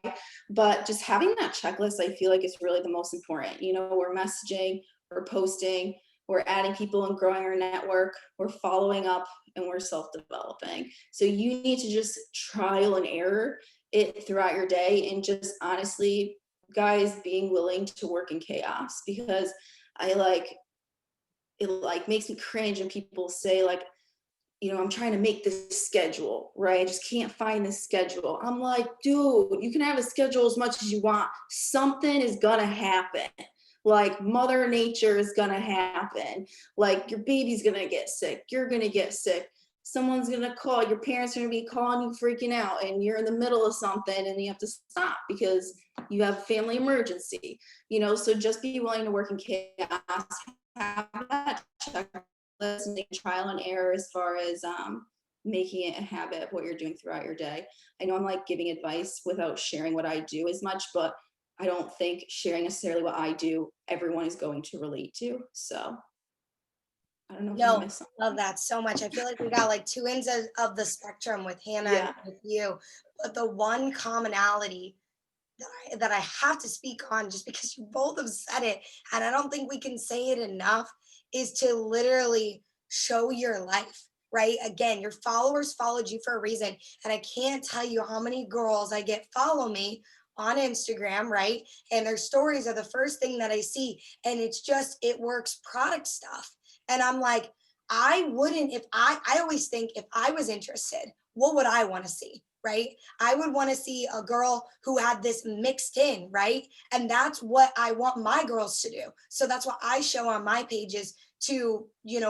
But just having that checklist, I feel like is really the most important. We're messaging, we're posting, we're adding people and growing our network, we're following up, and we're self-developing. So you need to just trial and error it throughout your day, and just honestly, guys, being willing to work in chaos, because it makes me cringe when people say like, I'm trying to make this schedule, right? I just can't find this schedule. I'm like, dude, you can have a schedule as much as you want. Something is gonna happen. Like Mother Nature is gonna happen. Like your baby's gonna get sick. You're gonna get sick. Someone's gonna call. Your parents are gonna be calling you, freaking out, and you're in the middle of something and you have to stop because you have a family emergency. So just be willing to work in chaos. Have that checklist, make trial and error as far as making it a habit of what you're doing throughout your day. I know I'm like giving advice without sharing what I do as much, but I don't think sharing necessarily what I do, everyone is going to relate to. So I don't know if I No, missed something. love that so much. I feel like we got like 2 ends of the spectrum with Hannah Yeah. and with you. But the one commonality that I have to speak on, just because you both have said it, and I don't think we can say it enough, is to literally show your life, right? Again, your followers followed you for a reason. And I can't tell you how many girls I get follow me on Instagram, right? And their stories are the first thing that I see. And it's just, it works product stuff. And I'm like, I wouldn't, I always think if I was interested, what would I want to see? Right? I would want to see a girl who had this mixed in, right? And that's what I want my girls to do. So that's what I show on my pages to,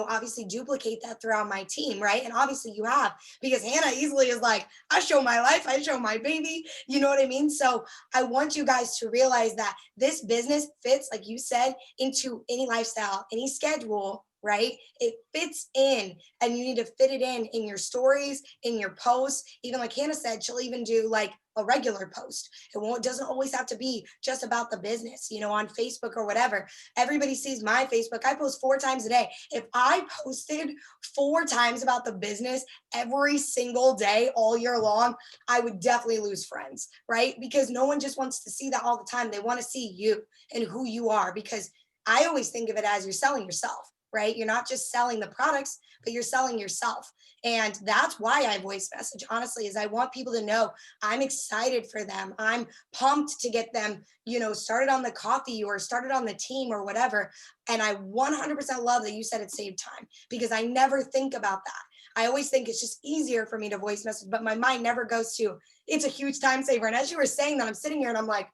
obviously duplicate that throughout my team, right? And obviously you have, because Hannah easily is like, I show my life, I show my baby, you know what I mean? So I want you guys to realize that this business fits, like you said, into any lifestyle, any schedule, right? It fits in, and you need to fit it in your stories, in your posts. Even like Hannah said, she'll even do like a regular post. It doesn't always have to be just about the business, you know, on Facebook or whatever. Everybody sees my Facebook. I post 4 times a day. If I posted 4 times about the business every single day all year long, I would definitely lose friends, right? Because no one just wants to see that all the time. They want to see you and who you are, because I always think of it as you're selling yourself, right? You're not just selling the products, but you're selling yourself. And that's why I voice message, honestly, is I want people to know I'm excited for them. I'm pumped to get them, you know, started on the coffee or started on the team or whatever. And I 100% love that you said it saved time, because I never think about that. I always think it's just easier for me to voice message, but my mind never goes to, it's a huge time saver. And as you were saying that, I'm sitting here and I'm like,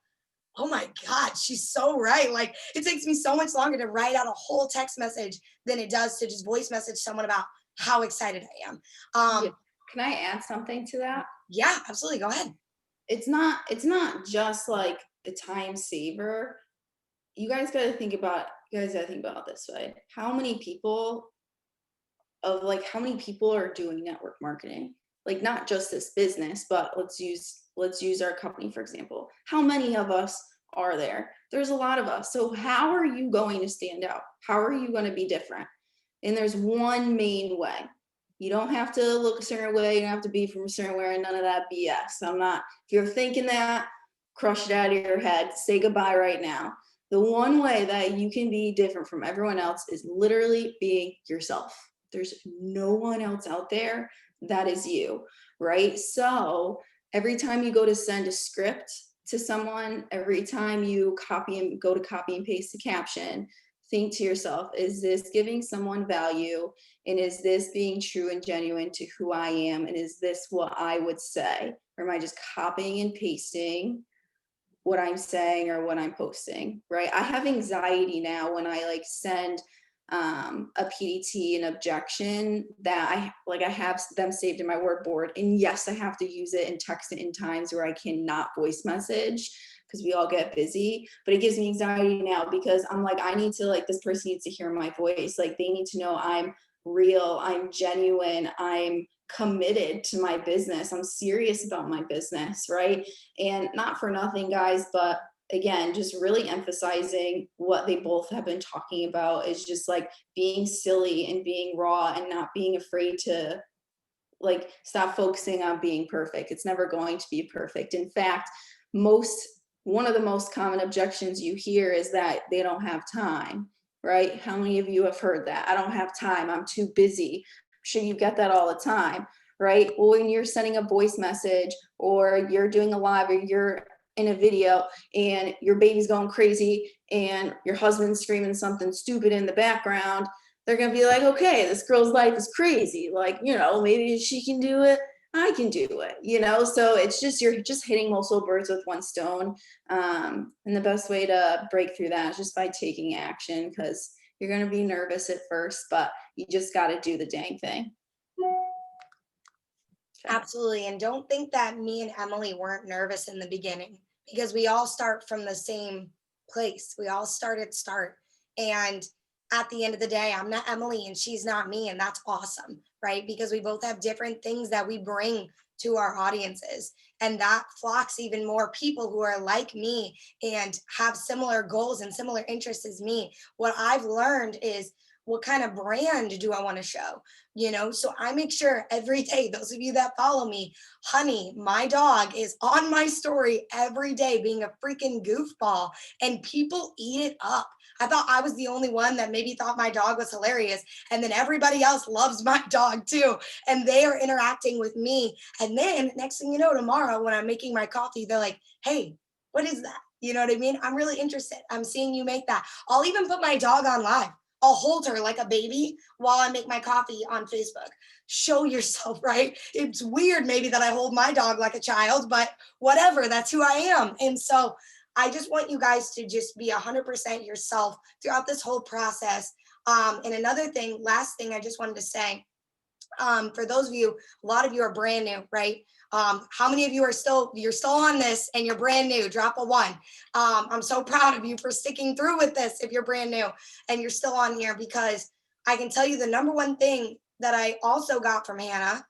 oh my God, she's so right. Like, it takes me so much longer to write out a whole text message than it does to just voice message someone about how excited I am. Yeah. Can I add something to that? Yeah, absolutely. Go ahead. It's not just like the time saver. You guys got to think about it this way. How many people are doing network marketing? Like, not just this business, but let's use our company, for example. How many of us are there? There's a lot of us. So how are you going to stand out? How are you going to be different? And there's one main way. You don't have to look a certain way. You don't have to be from a certain way, and none of that BS. If you're thinking that, crush it out of your head. Say goodbye right now. The one way that you can be different from everyone else is literally being yourself. There's no one else out there that is you, right? So every time you go to send a script to someone, every time you copy and paste a caption, think to yourself, is this giving someone value? And is this being true and genuine to who I am? And is this what I would say? Or am I just copying and pasting what I'm saying or what I'm posting, right? I have anxiety now when I like send a PDT an objection that I have them saved in my word board. And yes, I have to use it and text it in times where I cannot voice message because we all get busy, but it gives me anxiety now because I'm like, this person needs to hear my voice. Like, they need to know I'm real, I'm genuine, I'm committed to my business, I'm serious about my business, right? And not for nothing, guys, but again, just really emphasizing what they both have been talking about is just like being silly and being raw and not being afraid to like stop focusing on being perfect. It's never going to be perfect. In fact, one of the most common objections you hear is that they don't have time, right? How many of you have heard that? I don't have time, I'm too busy. I'm sure you get that all the time, right? Well, when you're sending a voice message or you're doing a live or you're in a video and your baby's going crazy and your husband's screaming something stupid in the background, they're going to be like, okay, this girl's life is crazy. Like, you know, maybe she can do it, I can do it, you know? So it's just, you're just hitting multiple birds with one stone. And the best way to break through that is just by taking action, because you're going to be nervous at first, but you just got to do the dang thing. Absolutely. And don't think that me and Emily weren't nervous in the beginning, because we all start from the same place. We all start at start. And at the end of the day, I'm not Emily and she's not me. And that's awesome, right? Because we both have different things that we bring to our audiences. And that flocks even more people who are like me and have similar goals and similar interests as me. What I've learned is, what kind of brand do I want to show? You know, so I make sure every day, those of you that follow me, Honey, my dog, is on my story every day being a freaking goofball, and people eat it up. I thought I was the only one that maybe thought my dog was hilarious. And then everybody else loves my dog too. And they are interacting with me. And then next thing you know, tomorrow when I'm making my coffee, they're like, hey, what is that? You know what I mean? I'm really interested. I'm seeing you make that. I'll even put my dog on live. I'll hold her like a baby while I make my coffee on Facebook. Show yourself, right? It's weird maybe that I hold my dog like a child, but whatever, that's who I am. And so I just want you guys to just be 100% yourself throughout this whole process. And another thing, last thing I just wanted to say, for those of you, a lot of you are brand new, right? How many of you are you're still on this and you're brand new? Drop a 1. I'm so proud of you for sticking through with this if you're brand new and you're still on here, because I can tell you the number one thing that I also got from Hannah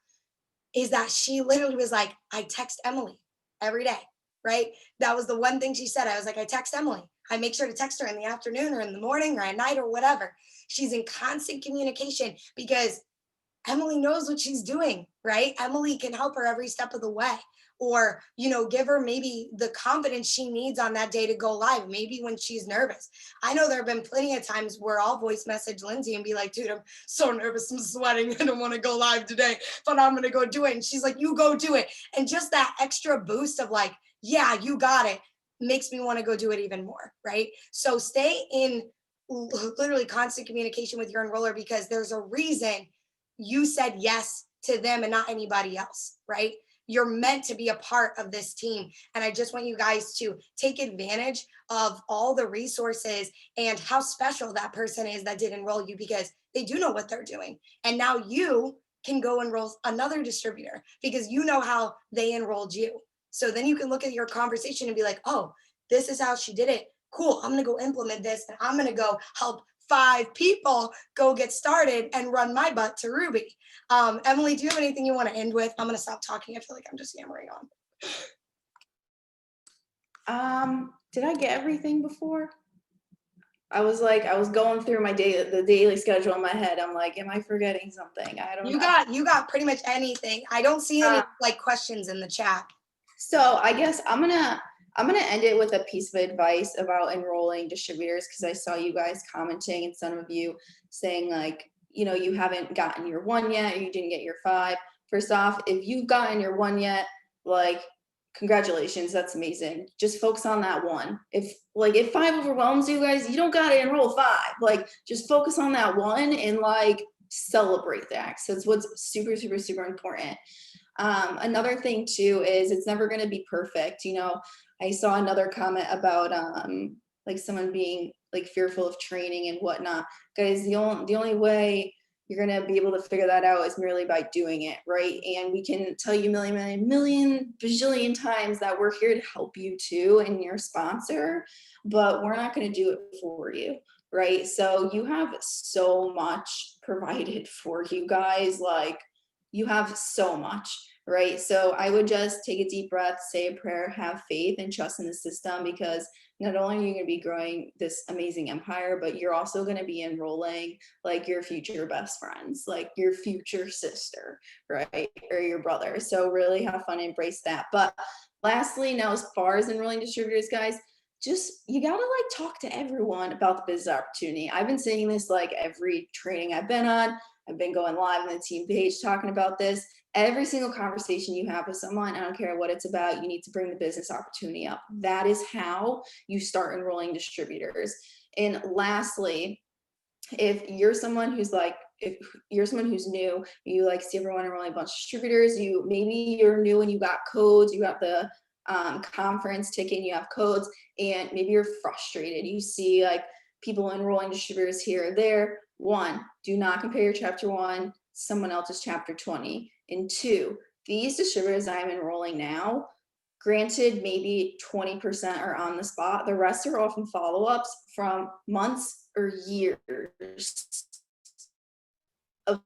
is that she literally was like, I text Emily every day, right? That was the one thing she said. I was like, I text Emily. I make sure to text her in the afternoon or in the morning or at night or whatever. She's in constant communication because Emily knows what she's doing, right? Emily can help her every step of the way, or, give her maybe the confidence she needs on that day to go live, maybe when she's nervous. I know there have been plenty of times where I'll voice message Lindsay and be like, dude, I'm so nervous, I'm sweating, I don't want to go live today, but I'm going to go do it. And she's like, you go do it. And just that extra boost of like, yeah, you got it, makes me want to go do it even more, right? So stay in literally constant communication with your enroller, because there's a reason you said yes to them and not anybody else, right? You're meant to be a part of this team. And I just want you guys to take advantage of all the resources and how special that person is that did enroll you, because they do know what they're doing. And now you can go enroll another distributor because you know how they enrolled you. So then you can look at your conversation and be like, oh, this is how she did it. Cool, I'm gonna go implement this and I'm gonna go help 5 people go get started and run my butt to Ruby. Emily, do you have anything you want to end with? I'm going to stop talking. I feel like I'm just yammering on. Did I get everything before? I was going through the daily schedule in my head. I'm like, am I forgetting something? I don't know. You got pretty much anything. I don't see any questions in the chat. So I guess I'm gonna end it with a piece of advice about enrolling distributors, because I saw you guys commenting and some of you saying like, you haven't gotten your 1 yet, or you didn't get your 5. First off, if you've gotten your 1 yet, like, congratulations, that's amazing. Just focus on that 1. If 5 overwhelms you guys, you don't gotta enroll 5. Like, just focus on that 1 and like celebrate that. So it's what's super, super, super important. Another thing too is it's never going to be perfect. I saw another comment about like someone being like fearful of training and whatnot. Guys, the only way you're going to be able to figure that out is merely by doing it, right? And we can tell you million bajillion times that we're here to help you too and your sponsor, but we're not going to do it for you, right? So you have so much provided for you guys, like you have so much, right? So I would just take a deep breath, say a prayer, have faith, and trust in the system, because not only are you going to be growing this amazing empire, but you're also going to be enrolling like your future best friends, like your future sister, right? Or your brother. So really have fun, embrace that. But lastly, now as far as enrolling distributors, guys, just you gotta like talk to everyone about the business opportunity. I've been saying this like every training I've been on. I've been going live on the team page talking about this. Every single conversation you have with someone, I don't care what it's about, you need to bring the business opportunity up. That is how you start enrolling distributors. And lastly, if you're someone who's new, you like see everyone enrolling a bunch of distributors, maybe you're new and you got codes, you got the conference ticket and you have codes, and maybe you're frustrated. You see like people enrolling distributors here or there. 1, do not compare your chapter 1 to someone else's chapter 20. And 2, these distributors I'm enrolling now, granted, maybe 20% are on the spot. The rest are often follow-ups from months or years of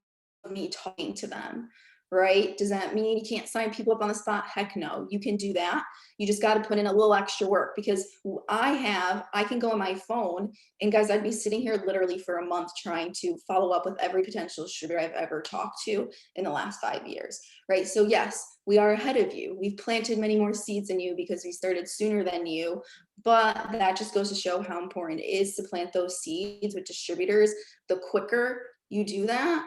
me talking to them, right? Does that mean you can't sign people up on the spot? Heck no, you can do that. You just got to put in a little extra work, because I can go on my phone, and guys, I'd be sitting here literally for a month trying to follow up with every potential distributor I've ever talked to in the last 5 years, right? So yes, we are ahead of you. We've planted many more seeds than you because we started sooner than you, but that just goes to show how important it is to plant those seeds with distributors. The quicker you do that,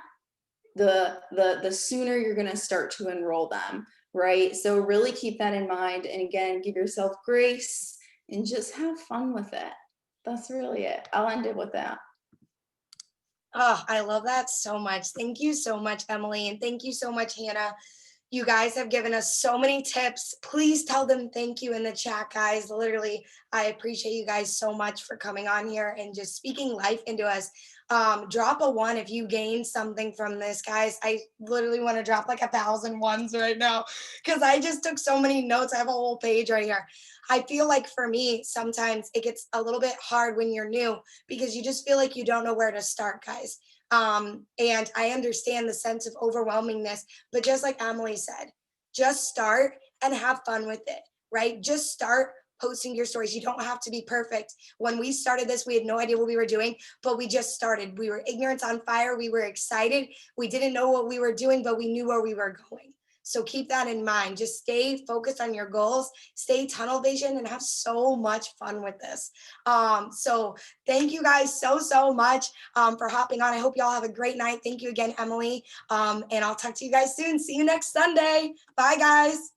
the sooner you're going to start to enroll them, right? So really keep that in mind. And again, give yourself grace and just have fun with it. That's really it. I'll end it with that. Oh, I love that so much. Thank you so much, Emily. And thank you so much, Hannah. You guys have given us so many tips. Please tell them thank you in the chat, guys. Literally, I appreciate you guys so much for coming on here and just speaking life into us. Drop a 1 if you gained something from this, guys. I literally want to drop like 1,000 ones right now because I just took so many notes. I have a whole page right here. I feel like for me, sometimes it gets a little bit hard when you're new because you just feel like you don't know where to start, guys. And I understand the sense of overwhelmingness, but just like Emily said, just start and have fun with it, right? Just start posting your stories. You don't have to be perfect. When we started this, we had no idea what we were doing, but we just started. We were ignorance on fire. We were excited. We didn't know what we were doing, but we knew where we were going. So keep that in mind. Just stay focused on your goals, stay tunnel vision, and have so much fun with this. So thank you guys so much for hopping on. I hope y'all have a great night. Thank you again, Emily. And I'll talk to you guys soon. See you next Sunday. Bye, guys.